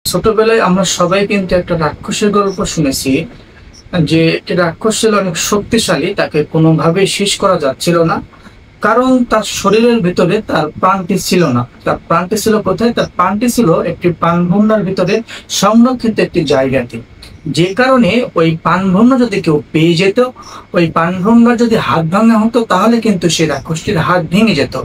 ছোটবেলায় আমরা সবাই কিন্তু একটা রাক্ষসের গল্প শুনেছি, যে একটি রাক্ষস ছিল অনেক শক্তিশালী, তাকে কোনোভাবেই শেষ করা যাচ্ছিল না। কারণ তার শরীরের ভিতরে তার প্রাণটি ছিল না। তার প্রাণটি ছিল কোথায়? তার প্রাণটি ছিল একটি পানভূমরার ভিতরে সংরক্ষিত একটি জায়গাতে। যে কারণে ওই পানভূমরা যদি কেউ পেয়ে যেত, ওই পানভূমরা যদি হাত ভাঙা হতো, তাহলে কিন্তু সেই রাক্ষসটির হাত ভেঙে যেত।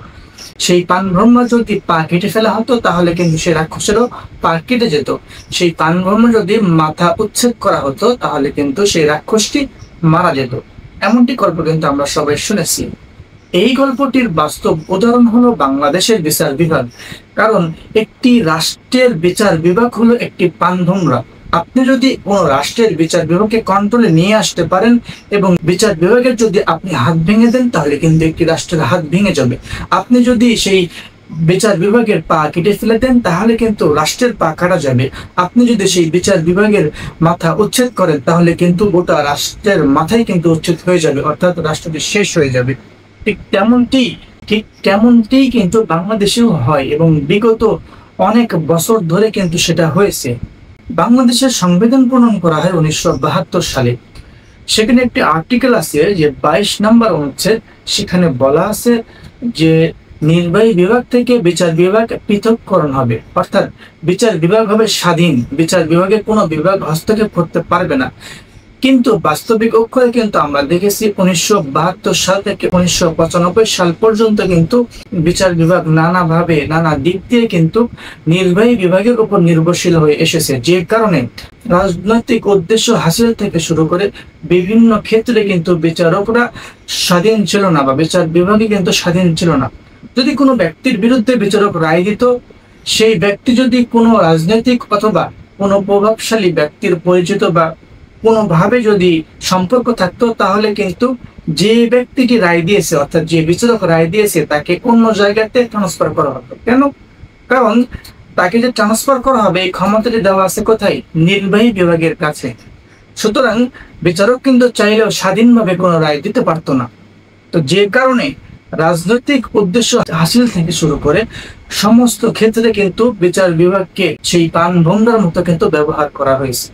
সেই পানভ্রমরা যদি পা কেটে ফেলা হতো, তাহলে কিন্তু সেই রাক্ষসেরও পা কেটে যেত। সেই পানভ্রমরা যদি মাথা উচ্ছেদ করা হতো, তাহলে কিন্তু সেই রাক্ষসটি মারা যেত। এমনটি গল্প কিন্তু আমরা সবাই শুনেছি। এই গল্পটির বাস্তব উদাহরণ হলো বাংলাদেশের বিচার বিভাগ। কারণ একটি রাষ্ট্রের বিচার বিভাগ হলো একটি পানভ্রমরা। আপনি যদি কোনো রাষ্ট্রের বিচার বিভাগকে কন্ট্রোলে নিয়ে আসতে পারেন এবং বিচার বিভাগের যদি আপনি হাত ভেঙে দেন, তাহলে কিন্তু একটি রাষ্ট্রের হাত ভেঙে যাবে। আপনি যদি সেই বিচার বিভাগের পা কেটে ফেলে দেন, তাহলে কিন্তু রাষ্ট্রের পা কাটা যাবে। আপনি যদি সেই বিচার বিভাগের মাথা উচ্ছেদ করেন, তাহলে কিন্তু গোটা রাষ্ট্রের মাথাই কিন্তু উচ্ছেদ হয়ে যাবে, অর্থাৎ রাষ্ট্রটি শেষ হয়ে যাবে। ঠিক তেমনটি কিন্তু বাংলাদেশেও হয় এবং বিগত অনেক বছর ধরে কিন্তু সেটা হয়েছে। বাংলাদেশের সংবিধান প্রণয়ন করা হয় 1972 সালে। সেখানে একটি আর্টিকেল আছে যে 22 নম্বর অনুচ্ছেদ। সেখানে বলা আছে যে নির্বাহী বিভাগ থেকে বিচার বিভাগ পৃথককরণ হবে, অর্থাৎ বিচার বিভাগ হবে স্বাধীন। বিচার বিভাগে কোনো বিভাগ হস্তক্ষেপ করতে পারবে না। কিন্তু বাস্তবিক অক্ষরে কিন্তু আমরা দেখেছি 1972 সাল থেকে 1995 সাল পর্যন্ত কিন্তু বিচার বিভাগ নানাভাবে নানা দিক দিয়ে কিন্তু নির্বাহী বিভাগের উপর নির্ভরশীল হয়ে এসেছে। যে কারণে রাজনৈতিক উদ্দেশ্য হাসিল থেকে শুরু করে বিভিন্ন ক্ষেত্রে কিন্তু বিচারকরা স্বাধীন ছিল না, বা বিচার বিভাগে কিন্তু স্বাধীন ছিল না। যদি কোনো ব্যক্তির বিরুদ্ধে বিচারক রায় দিত, সেই ব্যক্তি যদি কোনো রাজনৈতিক অথবা কোনো প্রভাবশালী ব্যক্তির পরিচিত বা কোনোভাবে যদি সম্পর্ক থাকতো, তাহলে কিন্তু যে ব্যক্তিটি রায় দিয়েছে, অর্থাৎ যে বিচারক রায় দিয়েছে, তাকে অন্য জায়গাতে ট্রান্সফার করা হতো। কেন? কারণ তাকে যে ট্রান্সফার করা হবে, এই ক্ষমতাটি দেওয়া আছে কোথায়? নির্বাহী বিভাগের কাছে। সুতরাং বিচারক কিন্তু চাইলেও স্বাধীনভাবে কোনো রায় দিতে পারতো না। তো যে কারণে রাজনৈতিক উদ্দেশ্য হাসিল থেকে শুরু করে সমস্ত ক্ষেত্রে কিন্তু বিচার বিভাগকে সেই পানভূমরার মতো কিন্তু ব্যবহার করা হয়েছে।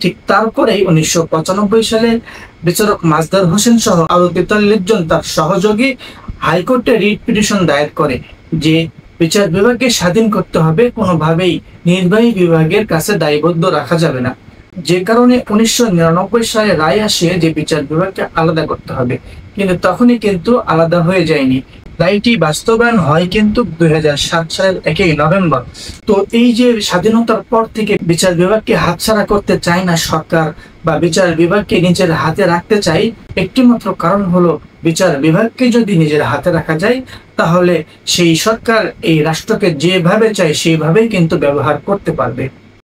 ঠিক তারপরেই 1995 সালে বিচারক মাজদার হোসেন সহ আরো 43 জন তার সহযোগী হাইকোর্টে রিট পিটিশন দায়ের করে যে বিচার বিভাগকে স্বাধীন করতে হবে, কোনোভাবেই নির্বাহী বিভাগের কাছে দায়বদ্ধ রাখা যাবে না। যে কারণে 1999 সালে রায় আসে যে বিচার বিভাগকে আলাদা করতে হবে, কিন্তু তখনই কিন্তু আলাদা হয়ে যায়নি। রায়টি বাস্তবায়ন হয় কিন্তু 2007 সালের 1 নভেম্বর। তো এই যে স্বাধীনতার পর থেকে বিচার বিভাগকে হাতছাড়া করতে চায় না সরকার, বা বিচার বিভাগকে নিজের হাতে রাখতে চাই, একটি মাত্র কারণ হলো বিচার বিভাগকে যদি নিজের হাতে রাখা যায়, তাহলে সেই সরকার এই রাষ্ট্রকে যেভাবে চায় সেইভাবেই কিন্তু ব্যবহার করতে পারবে।